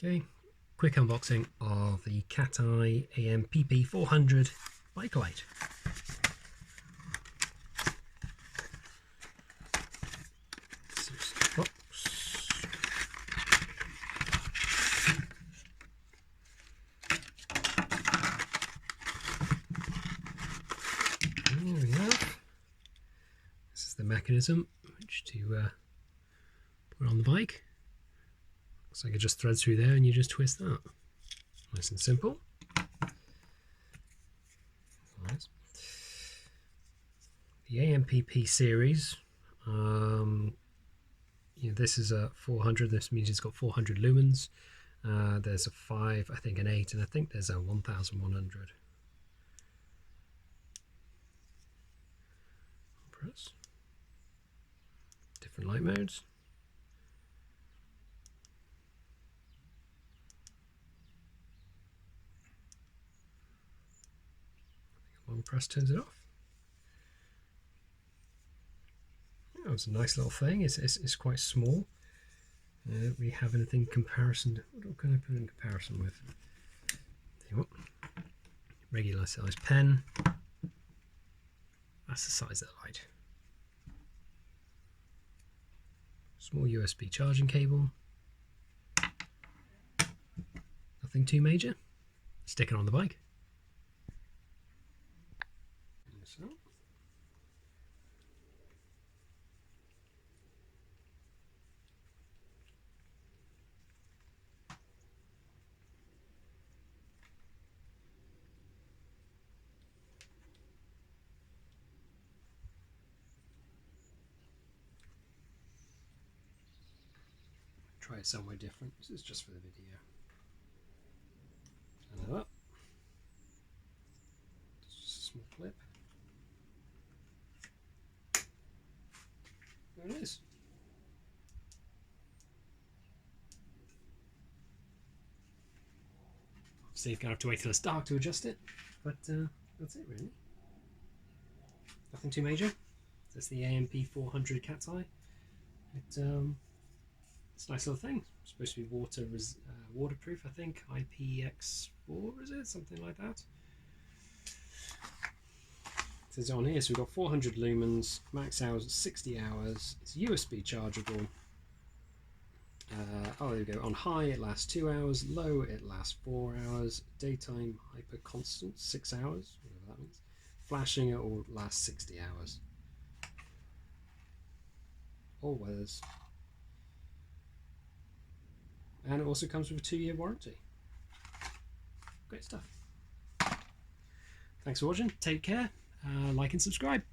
Okay, quick unboxing of the Cat-Eye ampp 400 bike light. Box. There we have. This is the mechanism which to put on the bike. Looks like it just threads through there and you just twist that. Nice and simple. Nice. The ampp series, this is a 400, this means it's got 400 lumens. There's a 5, I think an 8, and I think there's a 1100. Press. Different light modes. One press turns it off. Oh, it's a nice little thing. It's quite small. We have anything in comparison. What can I put in comparison with? There you go. Regular size pen. That's the size of the light. Small USB charging cable. Nothing too major. Stick it on the bike. So. Try it somewhere different. This is just for the video. Turn that up. It's just a small clip. There it is. Obviously, you're going to have to wait till it's dark to adjust it, but that's it really. Nothing too major. That's the ampp 400 Cat-Eye. It's a nice little thing. It's supposed to be waterproof, I think. IPX4, is it? Something like that. It says on here, so we've got 400 lumens, max hours at 60 hours. It's USB chargeable. Oh, there we go. On high, it lasts 2 hours. Low, it lasts 4 hours. Daytime hyper constant, 6 hours, whatever that means. Flashing, it will last 60 hours. All weathers. And it also comes with a 2-year warranty. Great stuff. Thanks for watching. Take care. Like and subscribe.